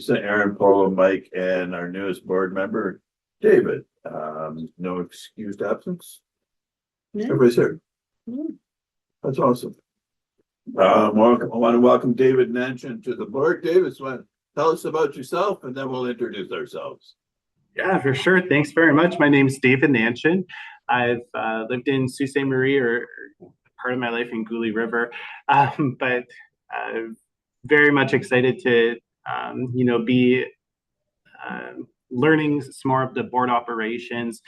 Lisa, Aaron, Paul, Mike, and our newest board member, David. No excused absence. Yeah. Everybody's here. Yeah. That's awesome. Welcome. I want to welcome David Nanchin to the board. David, tell us about yourself, and then we'll introduce ourselves. Yeah, for sure. Thanks very much. My name is David Nanchin. I've lived in Sault Ste. Marie or part of my life in Goulet River, but very much excited to be learning some more of the board operations.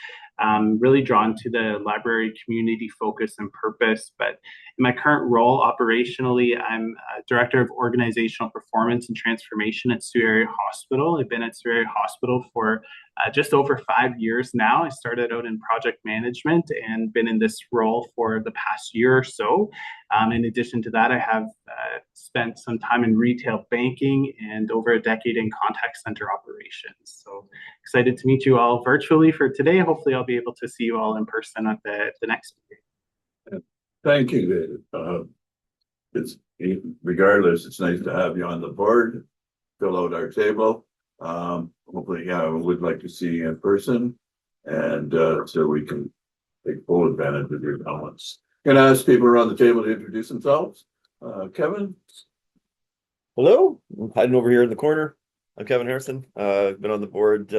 Really drawn to the library community focus and purpose. But in my current role, operationally, I'm Director of Organizational Performance and Transformation at Sault Area Hospital. I've been at Sault Area Hospital for just over 5 years now. I started out in project management and been in this role for the past year or so. In addition to that, I have spent some time in retail banking and over a decade in contact center operations. So excited to meet you all virtually for today. Hopefully I'll be able to see you all in person at the next meeting. Thank you, David. Regardless, it's nice to have you on the board, fill out our table. Hopefully, I would like to see you in person, and so we can take full advantage of your talents. Gonna ask people around the table to introduce themselves. Kevin. Hello, I'm hiding over here in the corner. I'm Kevin Harrison. I've been on the board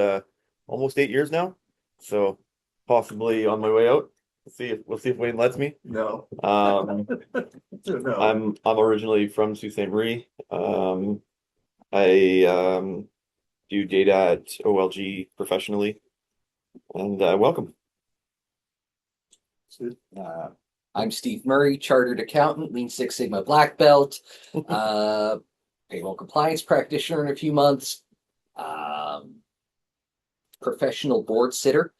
almost 8 years now, so possibly on my way out. We'll see if Wayne lets me. No. No. I'm originally from Sault Ste. Marie. I do data at OLG professionally, and welcome. I'm Steve Murray, chartered accountant, Lean Six Sigma black belt, payroll compliance practitioner in a few months, professional board sitter,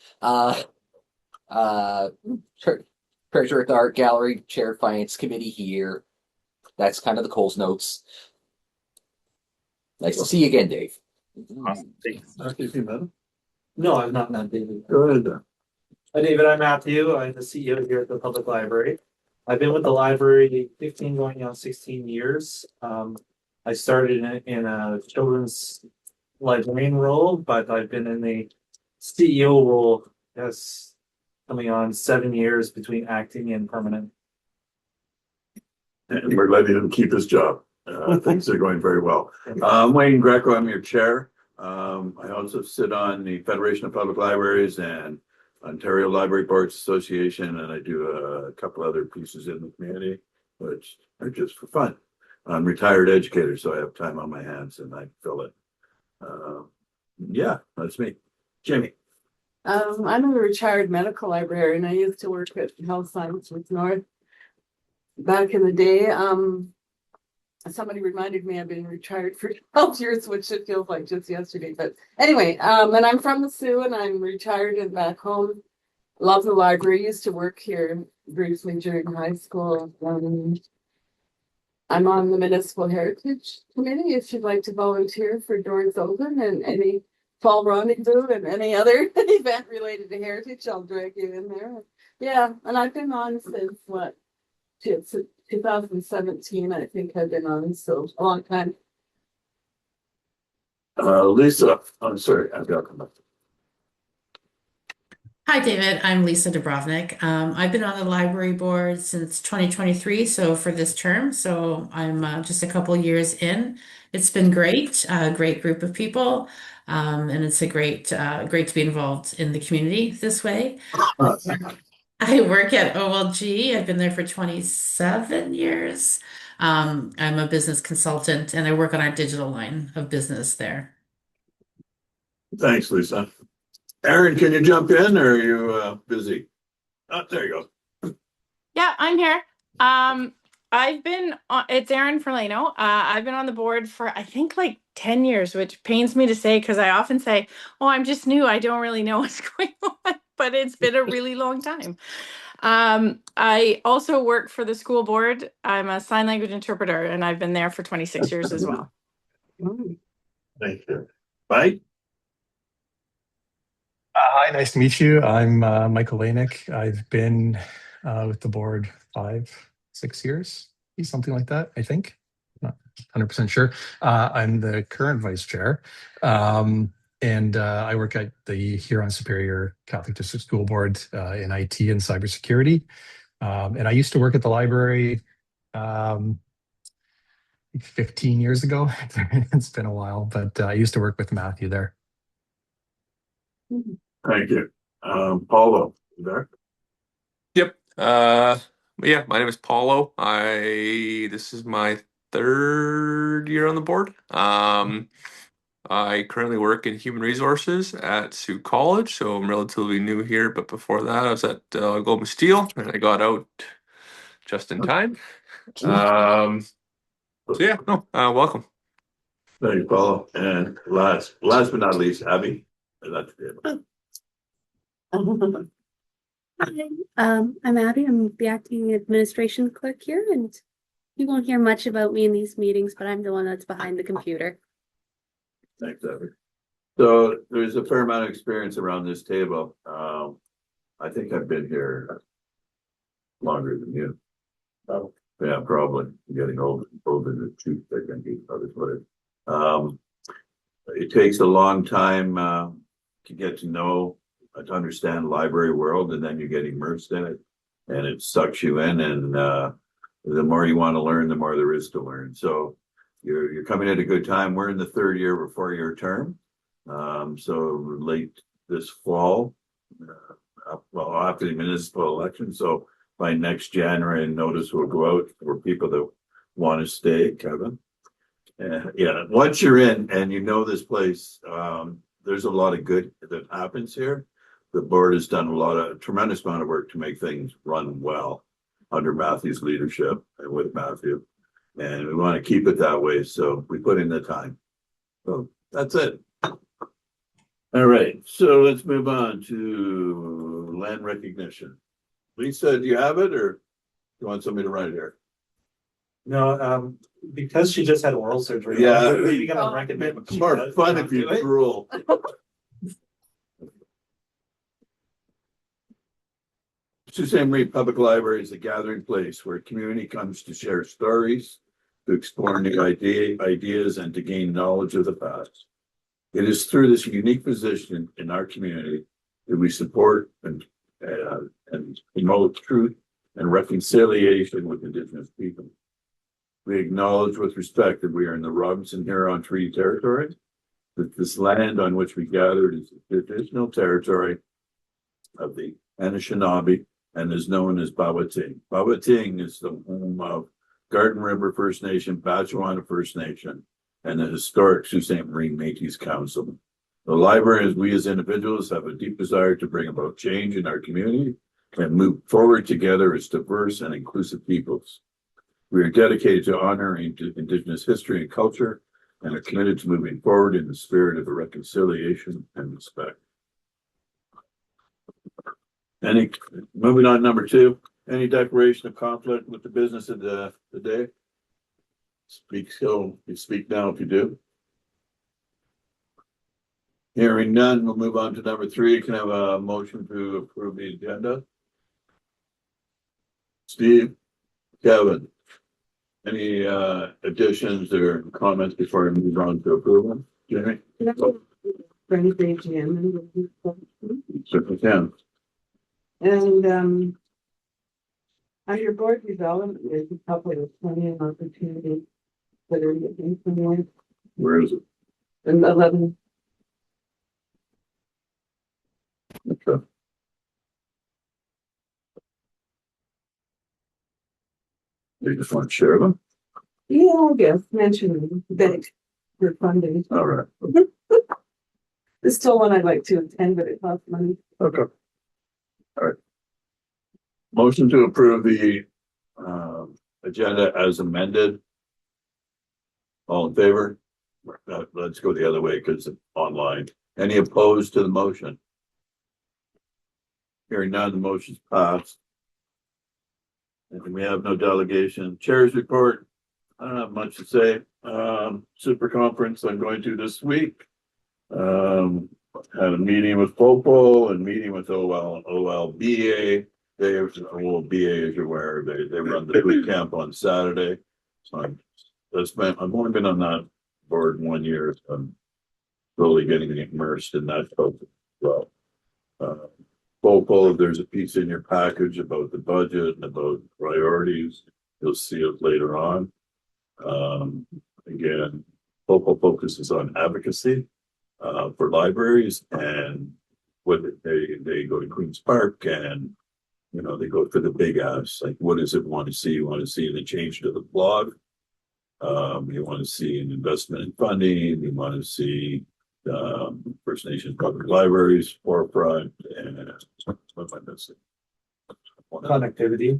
treasurer at the art gallery, chair finance committee here. That's kind of the Coles notes. Nice to see you again, Dave. Awesome. Thanks. No, I've not met David. Go ahead. Hi, David. I'm Matthew. I'm the CEO here at the Public Library. I've been with the library 15 going on 16 years. I started in a children's librarian role, but I've been in the CEO role coming on 7 years between acting and permanent. And we're letting him keep his job. Things are going very well. Wayne Greco, I'm your chair. I also sit on the Federation of Public Libraries and Ontario Library Boards Association, and I do a couple other pieces in the community, which are just for fun. I'm a retired educator, so I have time on my hands and I fill it. Yeah, that's me. Jamie. I'm a retired medical librarian. I used to work at Health Science with North back in the day. Somebody reminded me I've been retired for 12 years, which it feels like just yesterday. But anyway, and I'm from the Sioux and I'm retired and back home. Love the library. Used to work here briefly during high school. I'm on the Municipal Heritage Committee. If you'd like to volunteer for Doors Open and any fall rendezvous and any other event related to heritage, I'll drag you in there. Yeah, and I've been on since what? It's 2017, I think I've been on, so a long time. Lisa, I'm sorry, I've got to come up. Hi, David. I'm Lisa Dubrovnik. I've been on the library board since 2023, so for this term. So I'm just a couple years in. It's been great, a great group of people, and it's a great to be involved in the community this way. I work at OLG. I've been there for 27 years. I'm a business consultant, and I work on our digital line of business there. Thanks, Lisa. Aaron, can you jump in or are you busy? Oh, there you go. Yeah, I'm here. It's Erin Ferlano. I've been on the board for, I think, like 10 years, which pains me to say because I often say, oh, I'm just new. I don't really know what's going on, but it's been a really long time. I also work for the school board. I'm a sign language interpreter, and I've been there for 26 years as well. Thank you. Mike? Hi, nice to meet you. I'm Michael Lanick. I've been with the board 5, 6 years, something like that, I think. 100% sure. I'm the current vice chair. And I work at the Huron Superior Catholic District School Board in IT and cybersecurity. And I used to work at the library 15 years ago. It's been a while, but I used to work with Matthew there. Thank you. Paulo, you there? Yep. Yeah, my name is Paulo. This is my third year on the board. I currently work in human resources at Sioux College, so I'm relatively new here. But before that, I was at Goldman Steel, and I got out just in time. So yeah, no, welcome. Thank you, Paulo. And last but not least, Abby. That's good. Hi, I'm Abby. I'm the acting administration clerk here, and you won't hear much about me in these meetings, but I'm the one that's behind the computer. Thanks, Abby. So there's a fair amount of experience around this table. I think I've been here longer than you. Oh, yeah, probably. I'm getting older than two. I think probably what it. It takes a long time to get to know, to understand library world, and then you get immersed in it, and it sucks you in. And the more you want to learn, the more there is to learn. So you're coming at a good time. We're in the third year of a 4-year term. So late this fall, well, after the municipal election. So by next January, notice will go out for people that want to stay, Kevin. Yeah, once you're in and you know this place, there's a lot of good that happens here. The board has done a tremendous amount of work to make things run well under Matthew's leadership and with Matthew. And we want to keep it that way. So we put in the time. So that's it. All right. So let's move on to land recognition. Lisa, do you have it, or do you want somebody to write it here? No, because she just had oral surgery. Yeah. I'm maybe gonna recommend. It's more fun if you drool. Sault Ste. Marie Public Library is a gathering place where community comes to share stories, to explore new ideas, and to gain knowledge of the past. It is through this unique position in our community that we support and promote truth and reconciliation with Indigenous people. We acknowledge with respect that we are in the Robinson Huron Treaty Territory, that this land on which we gathered is the traditional territory of the Anishinaabe and is known as Bawating. Bawating is the home of Garden River First Nation, Batchewana First Nation, and the historic Sault Ste. Marie Métis Council. The library, as we as individuals, have a deep desire to bring about change in our community and move forward together as diverse and inclusive peoples. We are dedicated to honoring Indigenous history and culture and are committed to moving forward in the spirit of reconciliation and respect. Moving on, number 2, any declaration of conflict with the business of the day? You speak now if you do. Hearing none, we'll move on to number 3. Can I have a motion to approve the agenda? Steve, Kevin, any additions or comments before we move on to approval? Jamie? Certainly can. And under board development, there's a couple of planning opportunities that are looking for more. Where is it? And 11. Okay. You just want to share them? Yeah, I guess mention that for funding. All right. There's still one I'd like to attend, but it costs money. Okay. All right. Motion to approve the agenda as amended. All in favor? Let's go the other way because it's online. Any opposed to the motion? Hearing none, the motion's passed. And we have no delegation. Chair's report. I don't have much to say. Super conference I'm going to this week. Had a meeting with Popo and meeting with OLBA. OLBA, as you're aware, they run the boot camp on Saturday. So I'm I've only been on that board 1 year. So I'm slowly getting immersed in that focus as well. Vocal, there's a piece in your package about the budget and about priorities. You'll see it later on. Again, focal focuses on advocacy for libraries, and what they go to Queen's Park, and they go for the big asks, like what does it want to see? You want to see the change to the blog. You want to see an investment in funding. You want to see First Nations public libraries forefront, and what am I missing? Connectivity.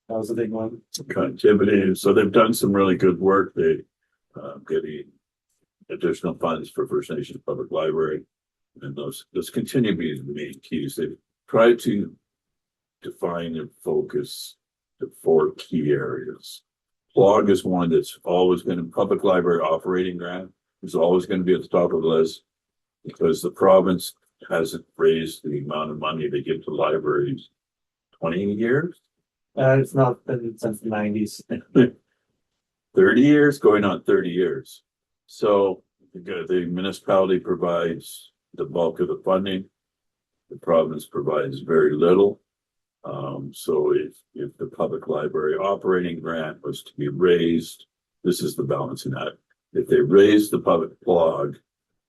That was a big one. Connectivity. So they've done some really good work. They getting additional funds for First Nations public library, and those continue to be the main keys. They've tried to define and focus the 4 key areas. Plog is one that's always going to, public library operating grant is always going to be at the top of the list, because the province hasn't raised the amount of money they give to libraries 20 years. It's not been since the 90s. 30 years, going on 30 years. So the municipality provides the bulk of the funding. The province provides very little. So if the public library operating grant was to be raised, this is the balancing act. If they raise the public plug,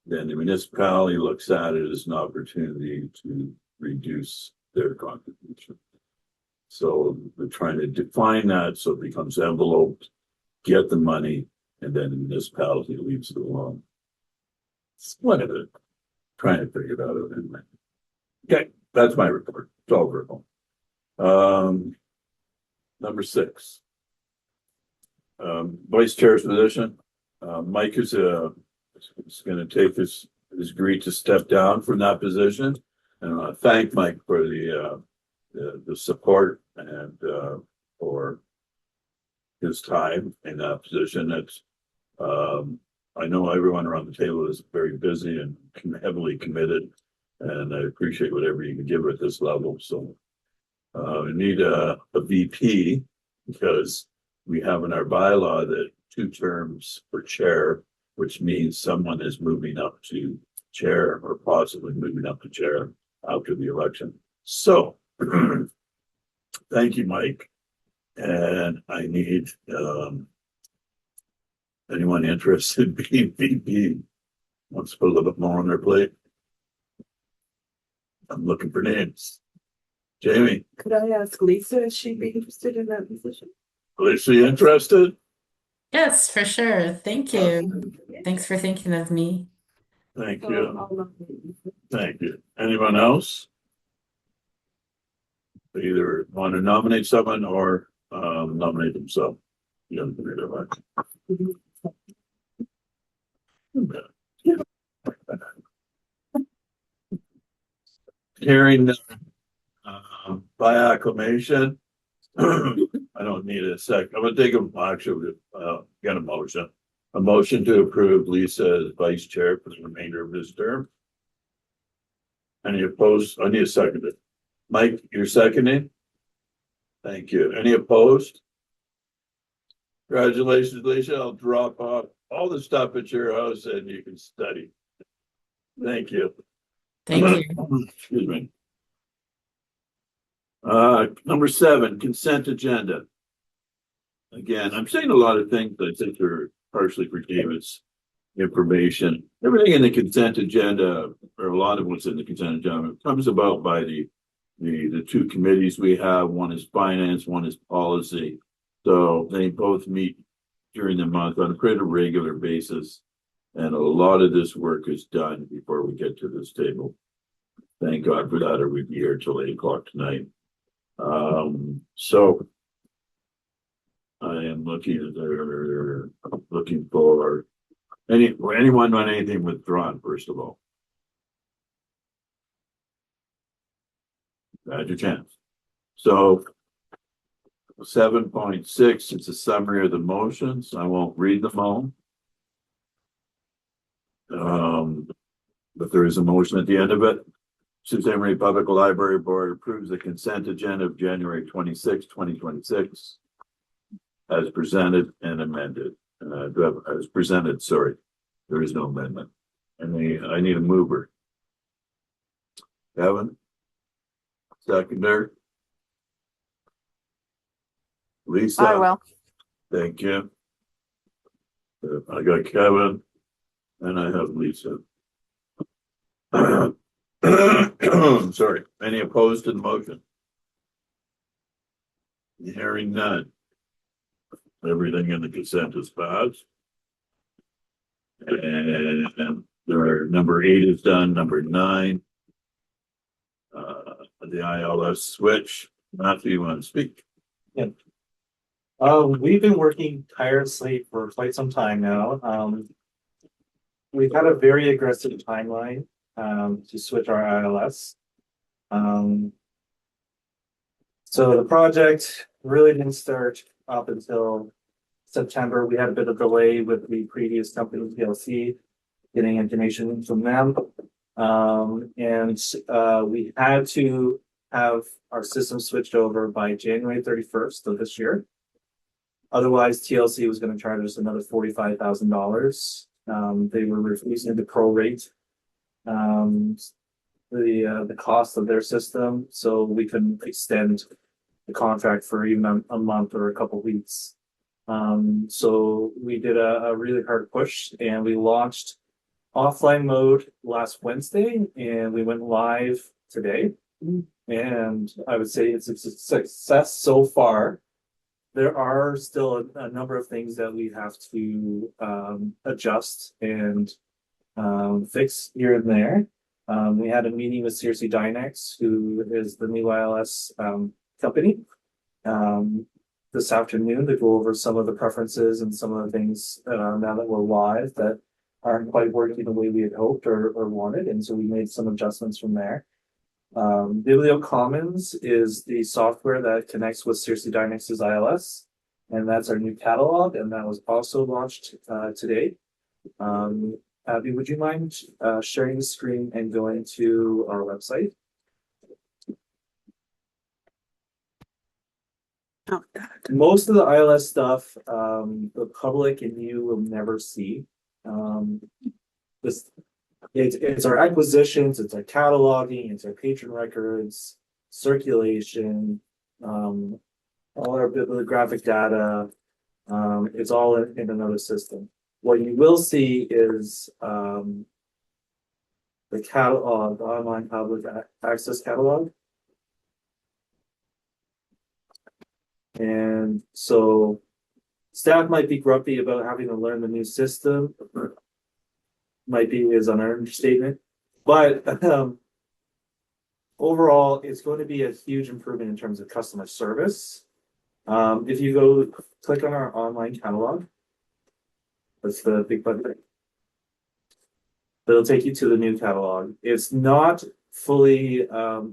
then the municipality looks at it as an opportunity to reduce their contribution. So we're trying to define that so it becomes enveloped, get the money, and then the municipality leaves it alone. Split it. Trying to figure it out anyway. Okay, that's my report. It's all verbal. Number 6. Vice chair's position. Mike is going to take his agreed to step down from that position, and I want to thank Mike for the support and for his time in that position. It's I know everyone around the table is very busy and heavily committed, and I appreciate whatever you can give at this level. So we need a VP, because we have in our bylaw that 2 terms for chair, which means someone is moving up to chair or possibly moving up to chair after the election. So thank you, Mike. And I need anyone interested in being VP wants to put a little bit more on their plate. I'm looking for names. Jamie, Could I ask Lisa if she'd be interested in that position? is she interested? Yes, for sure. Thank you. Thanks for thinking of me. Thank So you. I'll nominate Lisa. Thank you. Anyone else? They either want to nominate someone or nominate themselves. You don't agree to that. Hearing by acclamation. I don't need a second. I'm gonna take get a motion. A motion to approve Lisa as vice chair for the remainder of this term. Any opposed? I need a second. Mike, you're seconding? Thank you. Any opposed? Congratulations, Lisa. I'll drop off all the stuff at your house and you can study. Thank you. Thank you. Excuse me. Number 7, consent agenda. Again, I'm saying a lot of things that I think are partially for David's information. Everything in the consent agenda, or a lot of what's in the consent agenda, comes about by the 2 committees we have. One is finance, one is policy. So they both meet during the month on a pretty regular basis. And a lot of this work is done before we get to this table. Thank God for that, or we'd be here till 8 o'clock tonight. So I am looking for anyone want anything withdrawn, first of all. Had your chance. So 7.6, it's a summary of the motions. I won't read them all. But there is a motion at the end of it. Sault Ste. Marie Public Library Board approves the consent agenda of January 26, 2026 as presented and amended. as presented, sorry, there is no amendment. I need a mover. Kevin? Seconder? Lisa? I will. Thank you. I got Kevin and I have Lisa. Sorry, any opposed to the motion? Hearing none. Everything in the consent is passed. And number 8 is done, number 9. The ILS switch. Matthew, you want to speak? Yeah. We've been working tirelessly for quite some time now. We've had a very aggressive timeline to switch our ILS. So the project really didn't start up until September. We had a bit of delay with the previous company, PLC, getting information from them. We had to have our system switched over by January 31st of this year. Otherwise, TLC was going to charge us another $45,000. They were refusing to prorate the cost of their system, so we can extend the contract for even a month or a couple of weeks. So we did a really hard push, and we launched offline mode last Wednesday, and we went live today. And I would say it's a success so far. There are still a number of things that we have to adjust and fix here and there. We had a meeting with CRC Dynex, who is the new ILS company, this afternoon to go over some of the preferences and some of the things now that we're live that aren't quite working the way we had hoped or wanted. And so we made some adjustments from there. Biblio Commons is the software that connects with CRC Dynex's ILS, and that's our new catalog, and that was also launched today. Abby, would you mind sharing the screen and going to our website? Oh, Most of the ILS stuff, the public and you will never see. It's our acquisitions, it's our cataloging, it's our patron records, circulation, all our bibliographic data. It's all in another system. What you will see is the catalog, the online public access catalog. And so staff might be grumpy about having to learn the new system. Might be is an understatement, but overall, it's going to be a huge improvement in terms of customer service. If you go click on our online catalog, that's the big button. It'll take you to the new catalog. It's not fully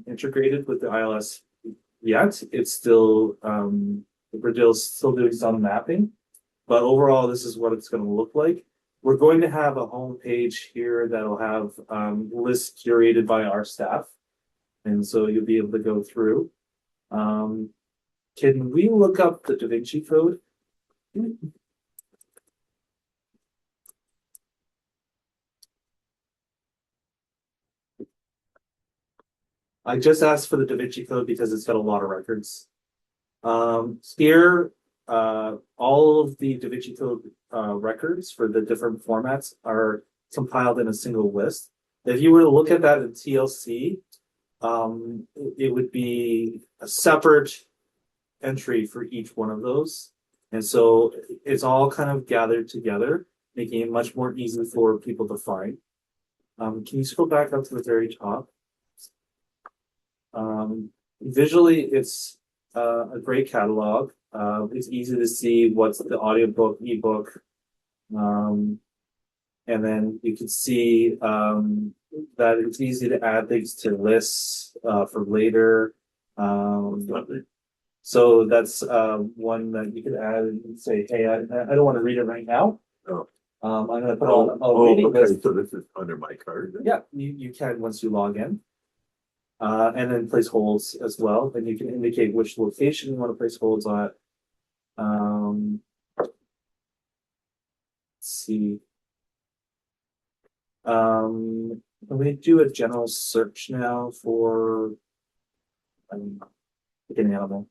integrated with the ILS yet. It's still we're still doing some mapping, but overall, this is what it's going to look like. We're going to have a home page here that'll have lists curated by our staff. And so you'll be able to go through. Can we look up the Da Vinci Code? I just asked for the Da Vinci Code because it's got a lot of records. Here, all of the Da Vinci Code records for the different formats are compiled in a single list. If you were to look at that in TLC, it would be a separate entry for each one of those. And so it's all kind of gathered together, making it much more easy for people to find. Can you scroll back up to the very top? Visually, it's a great catalog. It's easy to see what's the audiobook, ebook, and then you can see that it's easy to add things to lists for later. So that's one that you could add and say, hey, I don't want to read it right now. Oh. I'm going to put on reading okay. list. So this is under my card. Yeah, you can once you log in. And then place holds as well. And you can indicate which location you want to place holds at. see. Let me do a general search now for pick an animal.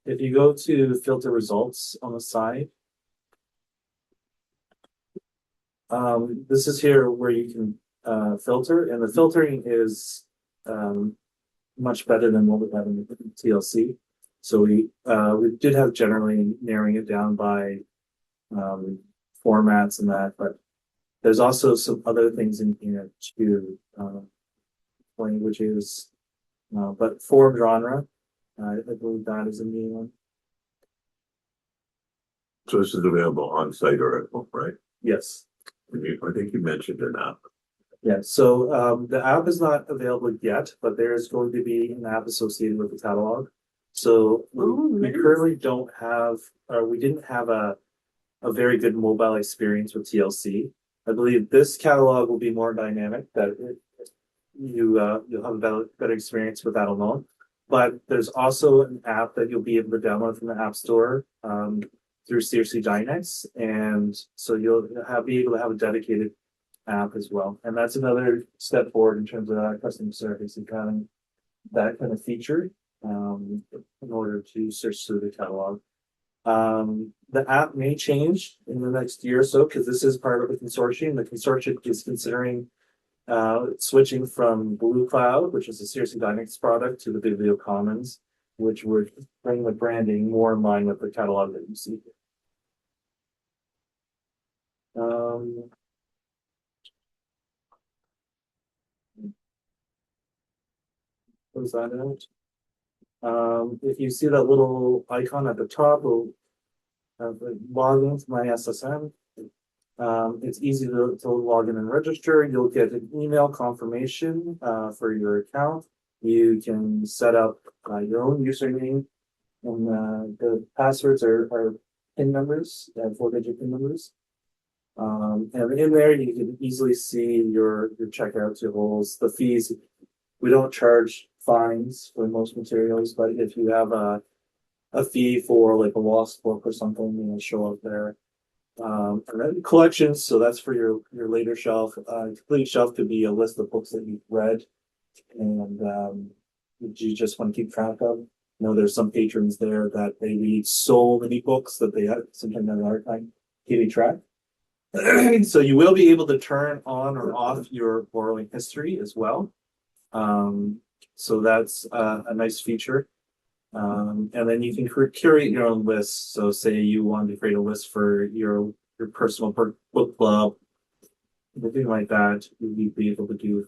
If you go to filter results on the side, this is here where you can filter, and the filtering is much better than what we have in the TLC. So we did have generally narrowing it down by formats and that, but there's also some other things in here too, languages, but for genre, I believe that is a new one. So this is available on site or at home, right? Yes. I think you mentioned an app. Yeah, so the app is not available yet, but there is going to be an app associated with the catalog. So we currently don't have, or we didn't have a very good mobile experience with TLC. I believe this catalog will be more dynamic, that you'll have a better experience with that alone. But there's also an app that you'll be able to download from the App Store through CRC Dynex, and so you'll be able to have a dedicated app as well. And that's another step forward in terms of customer service and having that kind of feature in order to search through the catalog. The app may change in the next year or so because this is part of the consortium. The consortium is considering switching from Blue Cloud, which is a CRC Dynex product, to the Biblio Commons, which would bring the branding more in line with the catalog that you see here. Close that out. If you see that little icon at the top, will log into my SSM. It's easy to log in and register. You'll get an email confirmation for your account. You can set up your own username, and the passwords are PIN numbers, 4-digit PIN numbers. And in there, you can easily see your checkout totals, the fees. We don't charge fines for most materials, but if you have a fee for like a lost book or something, show up there. And then collections, so that's for your later shelf. Complete shelf could be a list of books that you've read and you just want to keep track of. There's some patrons there that they read so many books that they have sometimes have a hard time keeping track. So you will be able to turn on or off your borrowing history as well. So that's a nice feature. And then you can curate your own lists. So say you want to create a list for your personal book club, anything like that, you'd be able to do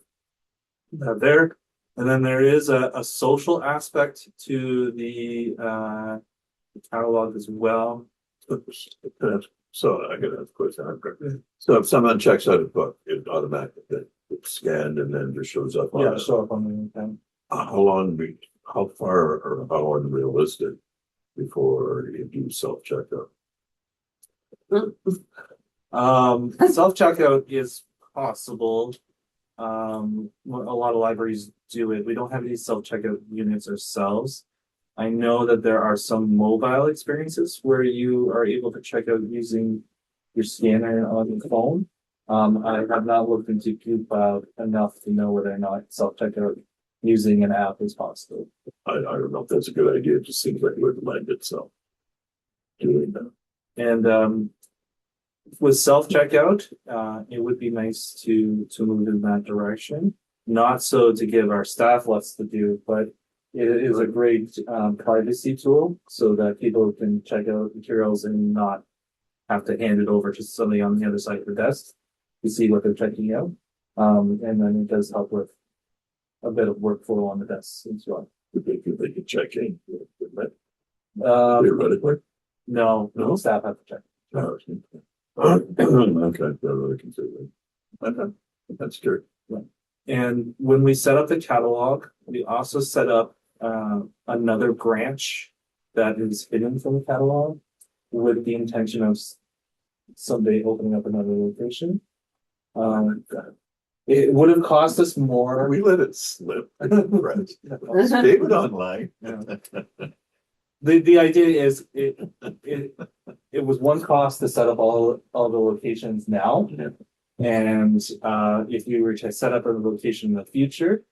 that there. And then there is a social aspect to the catalog as well. So I got a question. So if someone checks out a book, it automatically gets scanned and then just shows up on show up on the account. How far or how unrealistic before you do self-checkout? Self-checkout is possible. A lot of libraries do it. We don't have any self-checkout units ourselves. I know that there are some mobile experiences where you are able to check out using your scanner on your phone. I have not looked into Cloud enough to know whether or not self-checkout using an app is possible. I don't know if that's a good idea. It just seems like it would lend itself doing that. And with self-checkout, it would be nice to move in that direction. Not so to give our staff lots to do, but it is a great privacy tool so that people can check out materials and not have to hand it over to somebody on the other side of the desk to see what they're checking out. And then it does help with a bit of workflow on the desk as well. They can check in. Theoretically? No, No? staff have to check. Oh, okay, really considering. Okay, that's true. And when we set up the catalog, we also set up another branch that is hidden from the catalog with the intention of someday opening up another location. It would have cost us more. We let it slip. Right. Save it online. The idea is it was one cost to set up all the locations now. And if you were to set up a location in the future,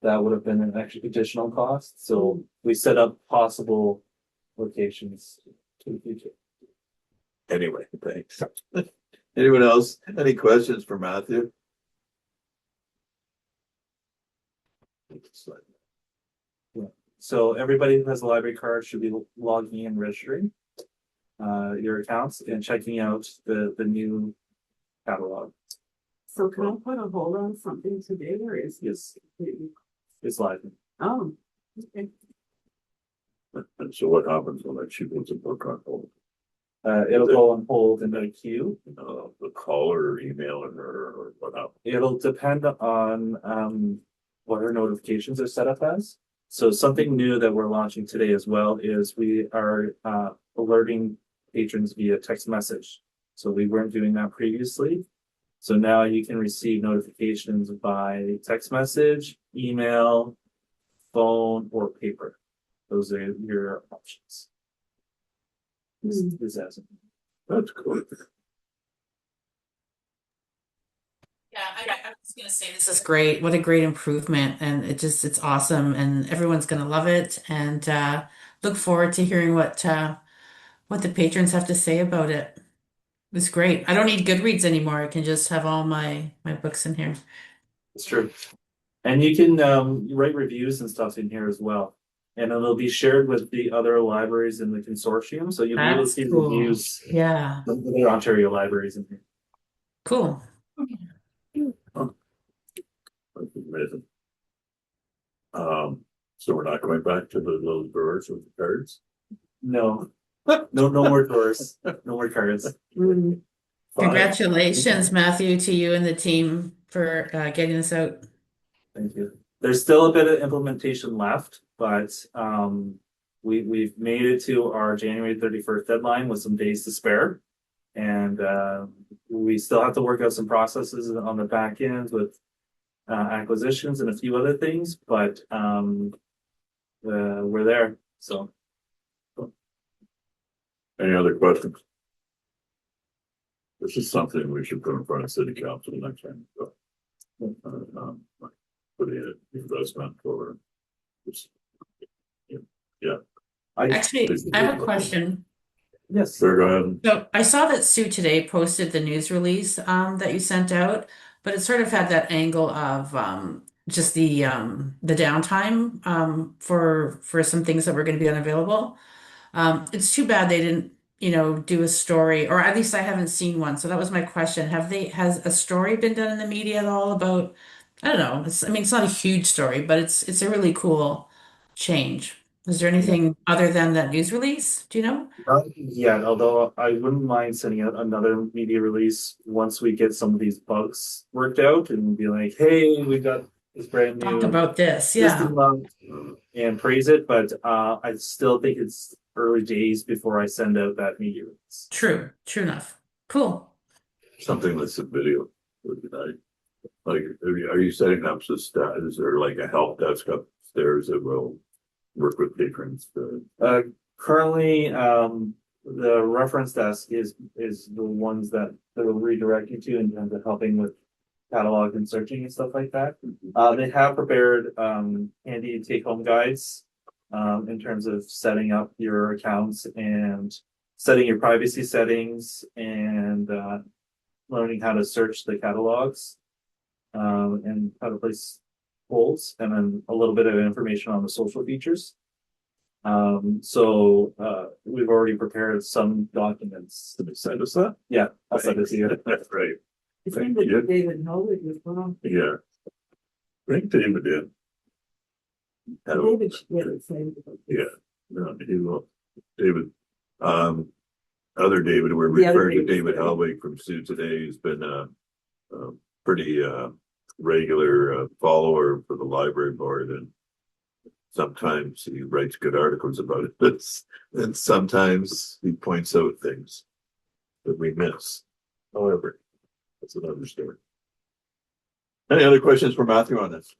that would have been an extra additional cost. So we set up possible locations to the future. Anyway, thanks. Anyone else? Any questions for Matthew? So everybody who has a library card should be logging in, registering your accounts and checking out the new catalog. So can I put a hold on something today or is this? It's live. Oh, okay. And so what happens when that she puts a book on hold? It'll go on hold in the queue. The caller or emailing her or what happens? It'll depend on what her notifications are set up as. So something new that we're launching today as well is we are alerting patrons via text message. So we weren't doing that previously. So now you can receive notifications by text message, email, phone, or paper. Those are your options. That's cool. Yeah, I was gonna say this is great. What a great improvement, and it's awesome, and everyone's gonna love it. And look forward to hearing what the patrons have to say about it. It's great. I don't need Goodreads anymore. I can just have all my books in here. It's true. And you can write reviews and stuff in here as well. And it'll be shared with the other libraries in the consortium. So you'll be able to That's see cool. reviews Yeah, of other Ontario libraries in here. cool. That's amazing. So we're not going back to the little drawers with the cards? No. No more drawers. No more cards. Mm. Fine. Congratulations, Matthew, to you and the team for getting this out. Thank you. There's still a bit of implementation left, but we've made it to our January 31st deadline with some days to spare. And we still have to work out some processes on the back end with acquisitions and a few other things, but we're there. So Any other questions? This is something we should put in front of city council next time. So, put in investment for this. Yeah. Actually, I have a question. yes. Sure, go ahead. So I saw that Sue today posted the news release that you sent out, but it sort of had that angle of just the downtime for some things that were going to be unavailable. It's too bad they didn't, do a story, or at least I haven't seen one. So that was my question. Has a story been done in the media at all about, I don't know, it's not a huge story, but it's a really cool change. Is there anything other than that news release? Do you know? Not yet, although I wouldn't mind sending out another media release once we get some of these bugs worked out and be like, hey, we got this brand Talk new about this. system Yeah. bug and praise it, but I still think it's early days before I send out that media release. True enough. Cool. Something that's a video would be nice. Like, are you setting up so is there like a help desk upstairs that will work with patrons? Currently, the reference desk is the ones that will redirect you to in terms of helping with catalog and searching and stuff like that. They have prepared handy take-home guides in terms of setting up your accounts and setting your privacy settings and learning how to search the catalogs and how to place holds, and then a little bit of information on the social features. So we've already prepared some documents. Did they send us that? Yeah, I'll send it to you. That's great. It's Thank in the you. David Howard as well. Yeah. Bring David in. David should get it saved. Yeah, no, he will. David, other David, we're The other referring to David. David Helwig from Sioux today. He's been a pretty regular follower for the library board, and sometimes he writes good articles about it, and sometimes he points out things that we miss. However, that's another story. Any other questions for Matthew on this?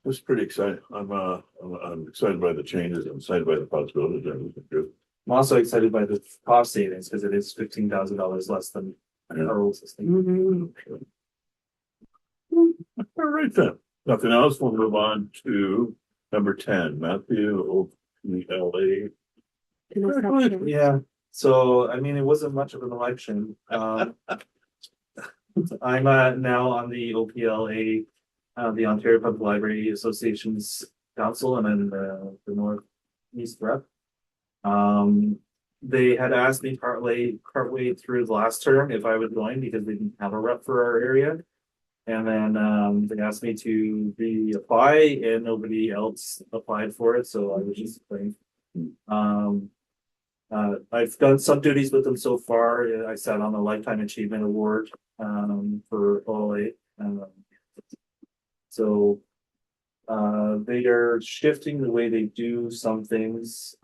was pretty exciting. I'm excited by the changes. I'm excited by the possibilities. Everything good. I'm also excited by the cost savings because it is $15,000 less than our old system. Mhm. All right then. Nothing else. We'll move on to number 10, Matthew, OPLA. Can I stop sharing? Yeah, so I mean, it wasn't much of an election. I'm now on the OPLA, the Ontario Public Library Association's council, and then the Northeast rep. They had asked me partway through the last term if I would join because they didn't have a rep for our area. And then they asked me to reapply and nobody else applied for it, so I was just playing. I've done some duties with them so far. I sat on the Lifetime Achievement Award for OLA. So they are shifting the way they do some things,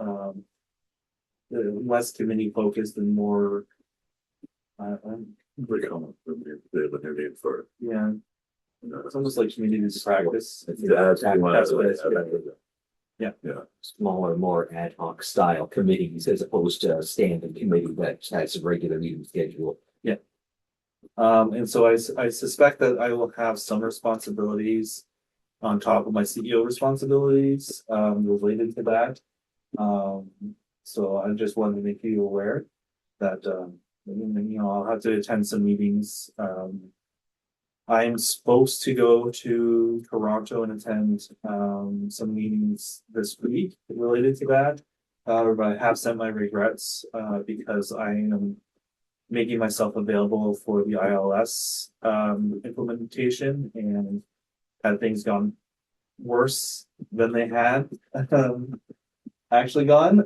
less committee focused and more. Pretty common. They have a new name for it. Yeah, it's almost like community practice. That's what it's Yeah. Smaller, more ad hoc style committees as opposed to a standing committee that has a regular meeting schedule. And so I suspect that I will have some responsibilities on top of my CEO responsibilities related to that. So I just wanted to make you aware that I'll have to attend some meetings. I'm supposed to go to Toronto and attend some meetings this week related to that. But I have sent my regrets because I am making myself available for the ILS implementation, and had things gone worse than they had actually gone,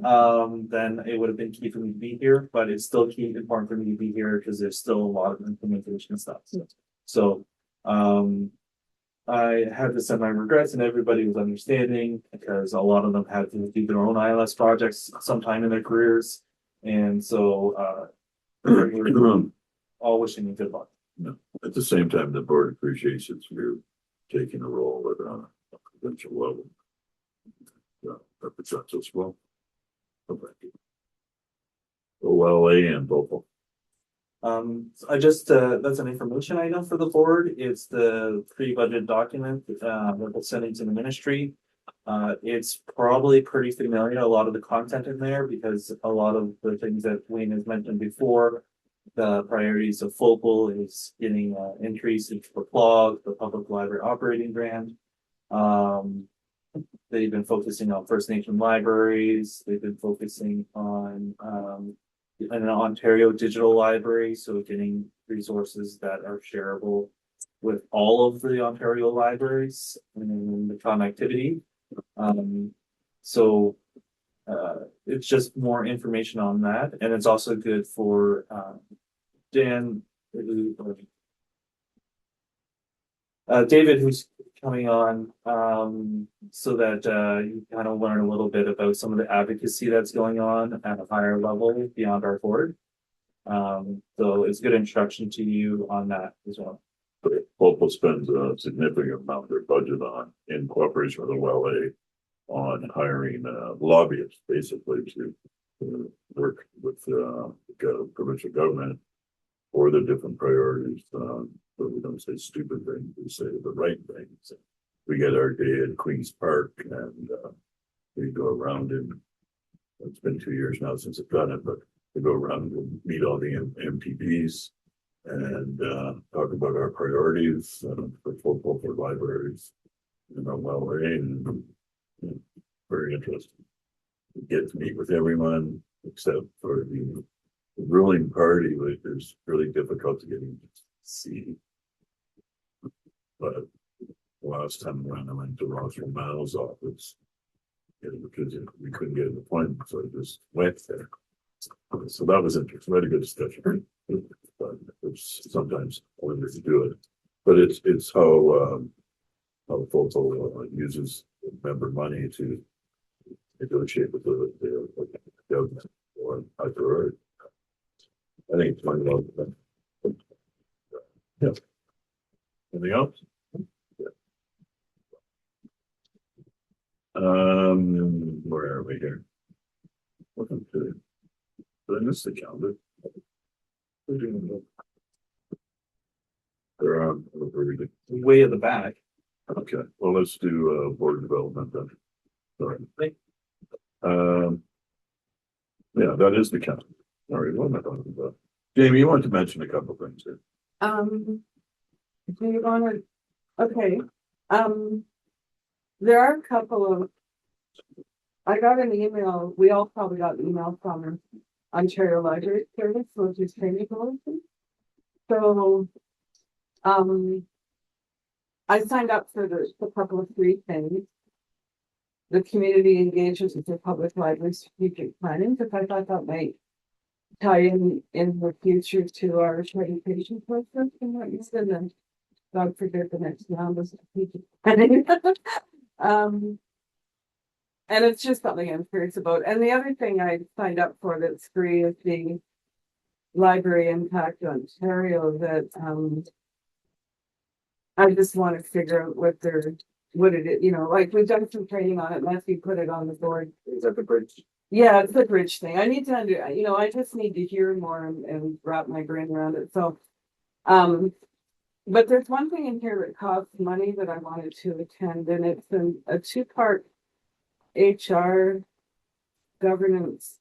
then it would have been key for me to be here, but it's still important for me to be here because there's still a lot of implementation stuff. So I had to send my regrets, and everybody was understanding because a lot of them had to do their own ILS projects sometime in their careers. And so we're all wishing me good luck. No. At the same time, the board appreciates it. You're taking a role at a provincial level. Represents us well. OLA and vocal. I just that's an information item for the board. It's the pre-budget document that we're sending to the ministry. It's probably pretty familiar, a lot of the content in there, because a lot of the things that Wayne has mentioned before, the priorities of focal is getting increase for PLOG, the public library operating grant. They've been focusing on First Nation libraries. They've been focusing on an Ontario digital library, so getting resources that are shareable with all of the Ontario libraries and the connectivity. So it's just more information on that, and it's also good for Dan, David, who's coming on, so that you kind of learn a little bit about some of the advocacy that's going on at a higher level beyond our board. So it's a good introduction to you on that as well. Vocal spends a significant amount of their budget on, in cooperation with OLA, on hiring lobbyists, basically to work with the provincial government for the different priorities. But we don't say stupid things, we say the right things. We get our day at Queen's Park, and we go around, and it's been 2 years now since I've done it, but we go around and meet all the MPPs and talk about our priorities for libraries in our and very interesting. We get to meet with everyone except for the ruling party, which is really difficult to get in to see. But last time around, I went to Ross Romano's office because we couldn't get an appointment, so I just went there. So that was interesting. We had a good discussion. But it's sometimes only to do it, but it's how Focal uses member money to negotiate with the government or high. I think it's fine. Yeah. Anything else? Yeah. me here. Welcome to. Did I miss the calendar? They're on. Way at the back. Okay, well, let's do board development then. Sorry. Yeah, that is the calendar. All right, what am I talking about? Jamie, you wanted to mention a couple of things here. Do you wanna, okay, there are a couple of. I got an email, we all probably got an email from Ontario Library Service, which is training bulletin. So, I signed up for the couple of free things. The community engages with the public library strategic planning, because I thought that might tie in the future to our education process and what you said, and God forbid the next round of strategic planning. And it's just something I'm curious about. And the other thing I signed up for that's free is the Library Impact Ontario that I just want to figure out what it is, you know, like we've done some training on it, Matthew put it on the board. Is that the bridge? Yeah, it's the bridge thing. I need to I just need to hear more and wrap my brain around it. So, but there's one thing in here that costs money that I wanted to attend, and it's a two-part HR governance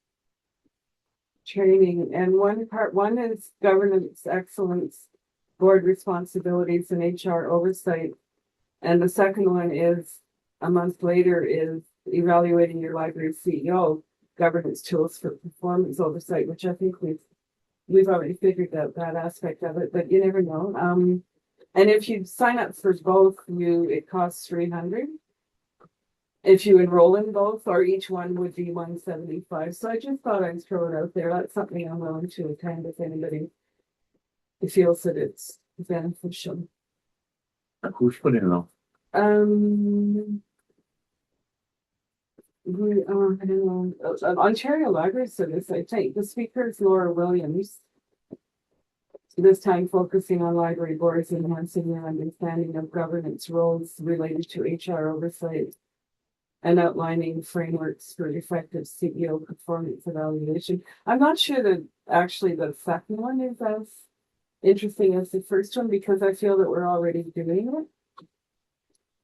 training, and one is governance excellence, board responsibilities, and HR oversight, and the second one is a month later is evaluating your library CEO governance tools for performance oversight, which I think we've already figured out that aspect of it, but you never know. And if you sign up for both, it costs $300. If you enroll in both, or each one would be $175. So I just thought I'd throw it out there. That's something I'm willing to attend if anybody feels that it's beneficial. Who's putting it on? I don't know. Ontario Library Service, I think. The speaker is Laura Williams. This time focusing on library boards, enhancing their understanding of governance roles related to HR oversight, and outlining frameworks for effective CEO performance evaluation. I'm not sure that actually the second one is as interesting as the first one, because I feel that we're already doing it.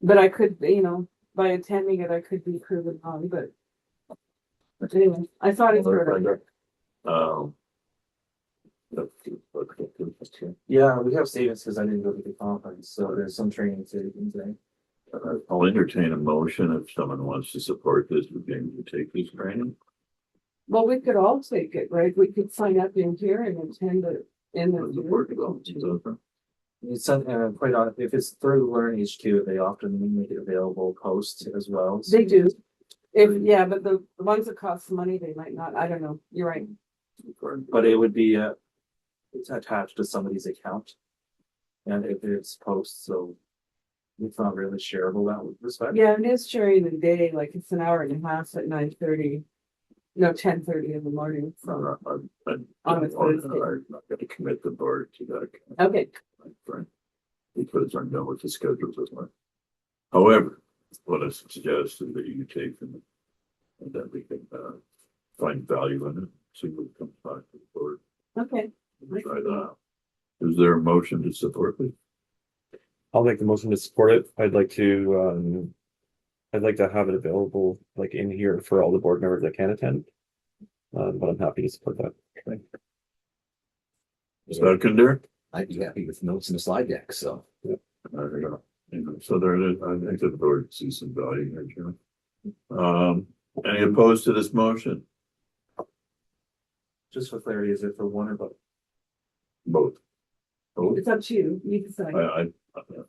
But I could, by attending it, I could be proven wrong, but anyway, I thought it's good. Yeah, we have savings because I didn't go to the conference, so there's some training savings there. I'll entertain a motion if someone wants to support this, we're going to take this training. Well, we could all take it, right? We could sign up in here and attend it in the board development. It's quite honest, if it's through Learn HQ, they often make it available post as well. So. They do. But the ones that cost money, they might not. I don't know. You're right. But it would be it's attached to somebody's account, and if it's post, so it's not really shareable that respect. Yeah, it is during the day, like it's an hour and a half at 9:30. No, 10:30 in the morning. So I'm on a Thursday. not going to commit the board to that. Okay. Because I'm done with the schedules as well. However, what I suggest is that you take them and that we can find value in it, see what comes back to the board. Okay. Try that. Is there a motion to support it? I'll make the motion to support it. I'd like to have it available like in here for all the board members that can attend. But I'm happy to support that. Seconder? I'd be happy with notes in the slide deck, so. There we go. So there it is. I think the board sees some value here, Jim. Any opposed to this motion? Just for clarity, is it for one or both? Both. Both? It's up to you. You decide.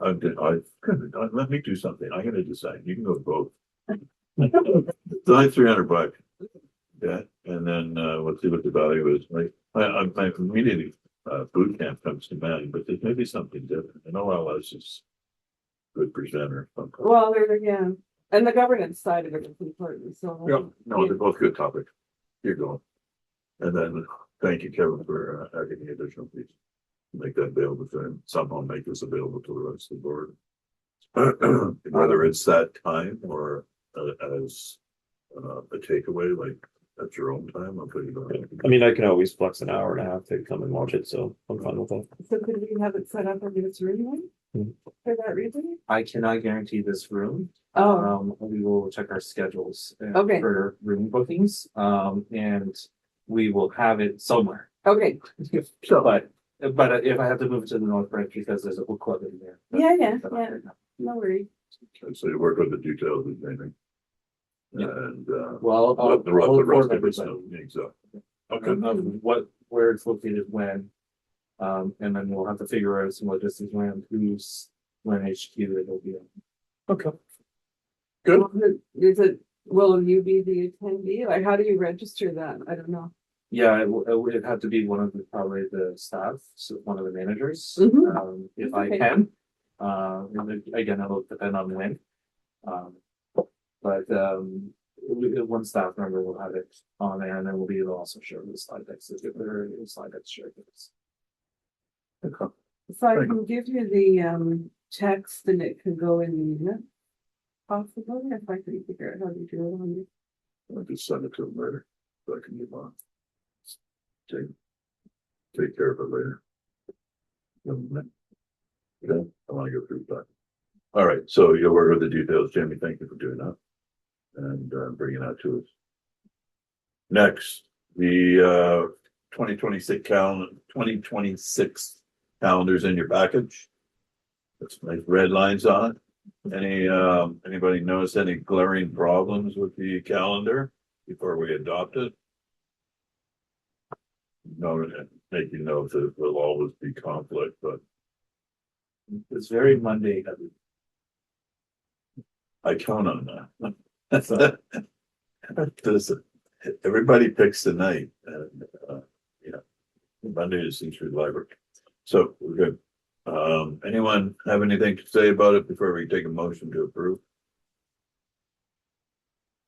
Let me do something. I'm gonna decide. You can go both. It's like $300. Yeah, and then we'll see what the value is. Like I immediately boot camp comes to mind, but there's maybe something different. And OLS is good presenter. Well, yeah, and the governance side of it is important. So Yeah, no, they're both good topics. You're going. And then thank you, Kevin, for adding the additional piece. Make that available to him. Somehow make this available to the rest of the board. Whether it's that time or as a takeaway, like at your own time, I'll put it on. I mean, I can always flex an hour and a half to come and watch it, so I'm fine with that. So could we have it set up in this room Hmm. for that reason? I cannot guarantee this room. Oh, We will check our schedules Okay. for room bookings. And we will have it somewhere. okay. So, But if I have to move it to the North Branch because there's a book club in there. Yeah. No worries. so you work with the details and anything. Yeah. And, Well, what the I'll rest inform of it's, everybody exactly. Okay, of where it's located when. And then we'll have to figure out some logistics when HQ it'll be on. okay. Good. Will you be the attendee? Like, how do you register that? I don't know. Yeah, it'd have to be one of probably the staff, so one of the managers, Mhm. if I Okay. can. And then, again, it'll depend on when. But one staff member will have it on there, and then we'll be able to also share the slide decks if there are any slide decks shared with us. Okay. So I can give you the text and it can go in the unit. Possibly, if I can figure out how to do it on I'll just send it to them later, so I can move on. Take care of it later. Okay, I wanna go through that. All right, so you'll work with the details, Jamie, thank you for doing that. And bringing that to us. Next, the 2026 calendars in your package. That's nice red lines on it. Anybody notice any glaring problems with the calendar before we adopt it? No, making notes that will always be conflict, but It's very Monday heavy. I count on that. Listen, everybody picks the night and, Monday is Century Library. So we're good. Anyone have anything to say about it before we take a motion to approve?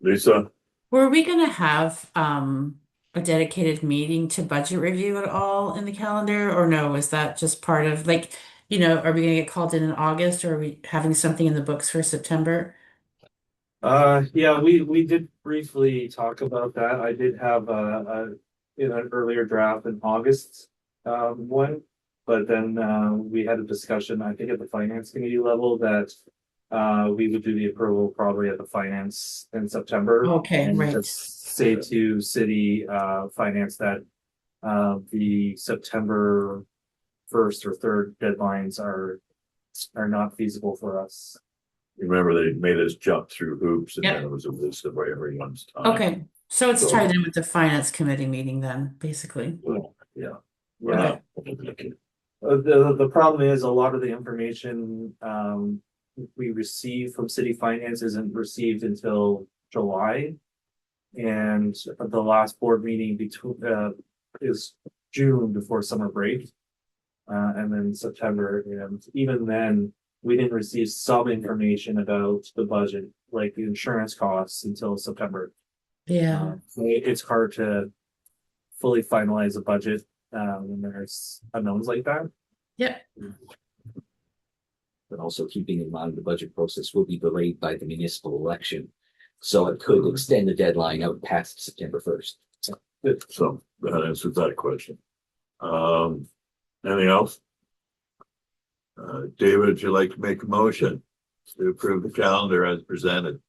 Lisa? Were we gonna have a dedicated meeting to budget review at all in the calendar, or no? Is that just part of like, are we gonna get called in August, or are we having something in the books for September? Yeah, we did briefly talk about that. I did have in an earlier draft in August, one. But then we had a discussion, I think at the finance committee level, that we would do the approval probably at the finance in September. Okay, And right. just say to city finance that the September 1st or 3rd deadlines are not feasible for us. Remember, they made us jump through hoops and Yep. then it was a list of everyone's time. Okay, so it's So- tied in with the finance committee meeting then, basically. Well, yeah. Yeah. Okay. The problem is a lot of the information we receive from city finance isn't received until July. And the last board meeting is June before summer break. And then September, and even then, we didn't receive some information about the budget, like the insurance costs, until September. Yeah. It's hard to fully finalize a budget when there's unknowns like that. Yep. But also keeping in mind the budget process will be delayed by the municipal election. So it could extend the deadline out past September 1st. So that answers that question. Anything else? David, would you like to make a motion to approve the calendar as presented?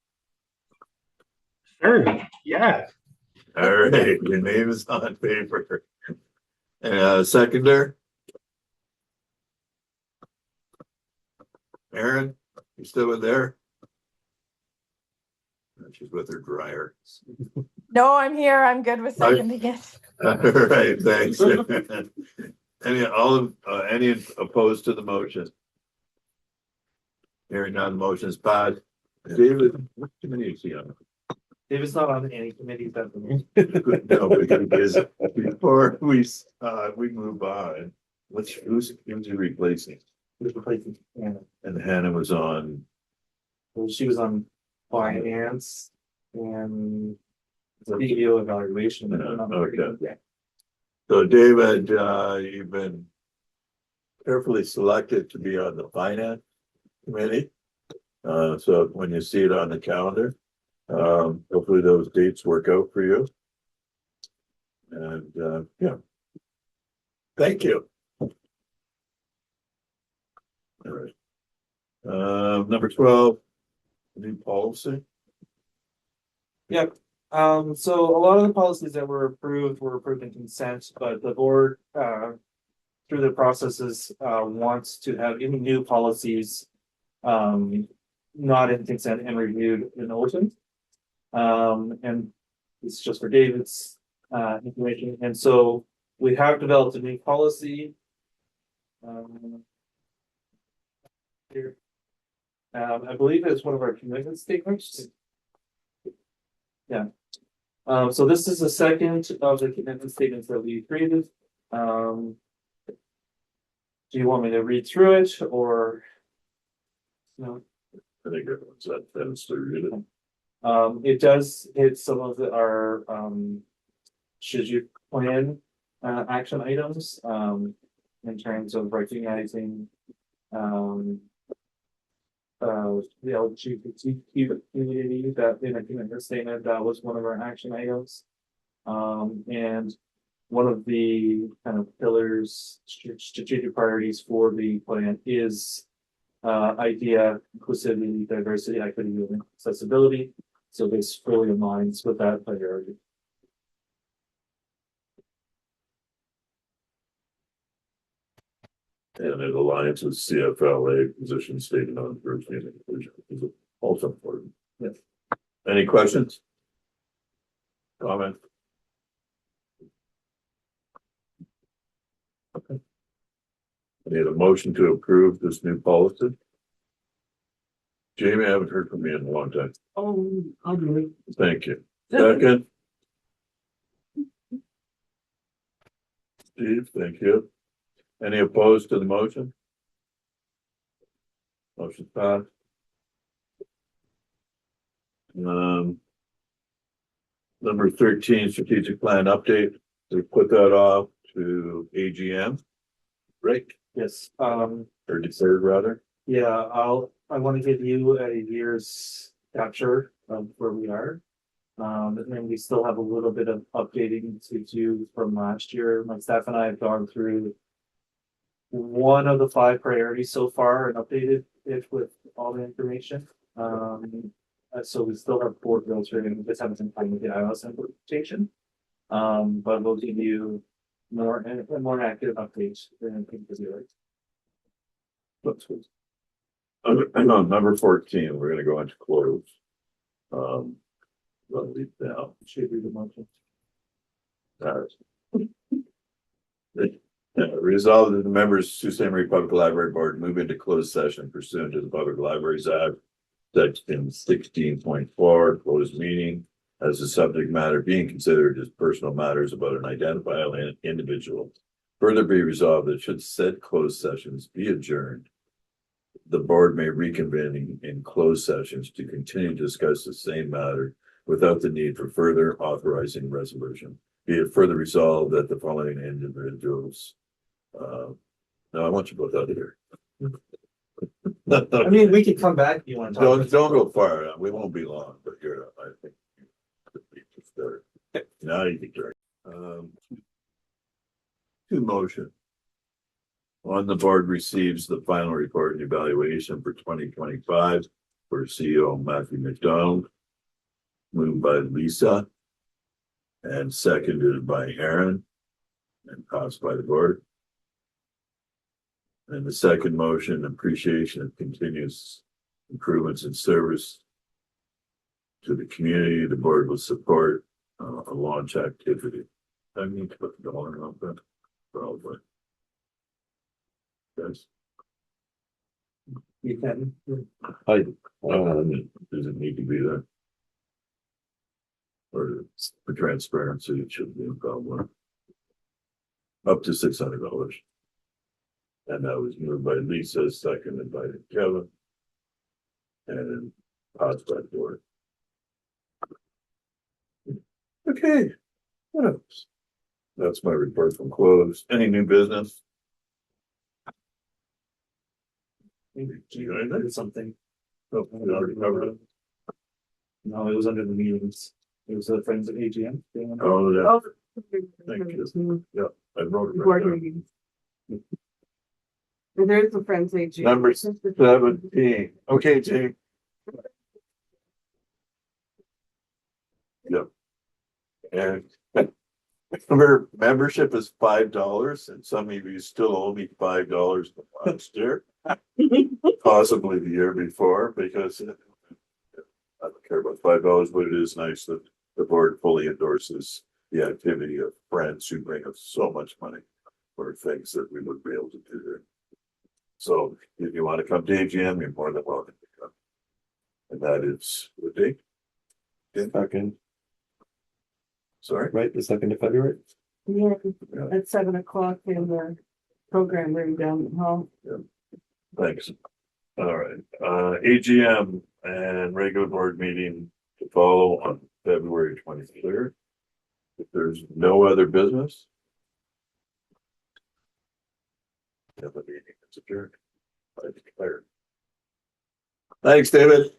Sure, yeah. All right, your name is on paper. Seconder? Aaron, you still in there? She's with her dryer. No, I'm here. I'm good with Right. seconding it. All right, thanks. Any opposed to the motion? Hearing none, the motion is passed. David, what committee is he on? David's not on any committees at the moment. No, because before we move on, who's he replacing? Who's replacing Anna? And Hannah was on, Well, she was on finance and video evaluation. Okay. Yeah. so David, you've been carefully selected to be on the finance committee. So when you see it on the calendar, Hopefully those dates work out for you. And, yeah. Thank you. All right. Number 12, new policy. Yep. So a lot of the policies that were approved in consent, but the board, through the processes, wants to have any new policies, not in consent and reviewed in open. And it's just for David's, information. And so we have developed a new policy. Here. I believe it's one of our commitment statements. Yeah. So this is the second of the commitment statements that we created. Do you want me to read through it or? No. I think everyone's that tends to read it. It does hit some of our should you plan action items in terms of recognizing the LGBTQ community that in a commitment statement that was one of our action items. And one of the kind of pillars, strategic priorities for the plan is idea, inclusivity, diversity, equity, and accessibility. So this fully aligns with that priority. And it aligns with CFLA position stated on diversity and inclusion. Is also important. Yes. Any questions? Comment? Okay. I need a motion to approve this new policy. Jamie, I haven't heard from you in a long time. Oh, I'll do it. Thank you. Second. Steve, thank you. Any opposed to the motion? Motion passed. Number 13, strategic plan update. We put that off to AGM. Right? Yes. Or deferred rather. Yeah, I want to give you a year's capture of where we are. And then we still have a little bit of updating to do from last year. My staff and I have gone through one of the 5 priorities so far and updated it with all the information. So we still have board filtering and just haven't been playing with the iOS implementation. But we'll give you more accurate updates than I think is yours. Number 14, we're gonna go into close. I'll leave now. Should read the motion. Resolved that the members of Sault Ste. Marie Public Library Board move into closed session pursuant to the Public Libraries Act, section 16.4, closed meeting, as the subject matter being considered as personal matters about an identifiable individual. Further be resolved that should said closed sessions be adjourned, the board may reconvene in closed sessions to continue to discuss the same matter without the need for further authorizing resolution. Be it further resolved that the following individuals. No, I want you both out of here. I mean, we can come back if you want to talk. Don't go far. We won't be long, but you're, I think. Now you can turn. To motion. On the board receives the final report and evaluation for 2025 for CEO Matthew McDonald. Moved by Lisa. And seconded by Aaron. And passed by the board. And the second motion, appreciation of continuous improvements in service to the community. The board will support a launch activity. I need to put the dollar on that, probably. Yes. You can. Does it need to be there? Or for transparency, it should be a problem. Up to $600. And that was moved by Lisa, seconded by Kevin. And passed by the board. Okay. What else? That's my report from closed. Any new business? You got something. Oh, we already covered it. No, it was under the meetings. It was the Friends of AGM. Oh, yeah, Oh. Thank you. I wrote it right Board down. meetings. And there's the Friends AG. Number 17. Okay, Jane. Yep. And remember, membership is $5, and some of you still owe me $5 last year, possibly the year before, because I don't care about $5, but it is nice that the board fully endorses the activity of friends who bring us so much money for things that we wouldn't be able to do there. So if you want to come to AGM, you're more than welcome to come. And that is the date. Second, Sorry. right, the 2nd of February. Yeah, at 7 o'clock in the program room down the hall. Thanks. All right, AGM and regular board meeting to follow on February 23rd. If there's no other business. The meeting is adjourned. I declare. Thanks, David.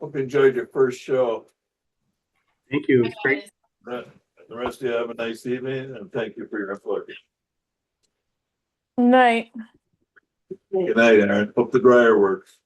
Hope you enjoyed your first show. Thank you. It's great. The rest of you have a nice evening, and thank you for your input. Night. Good night, Aaron. Hope the dryer works.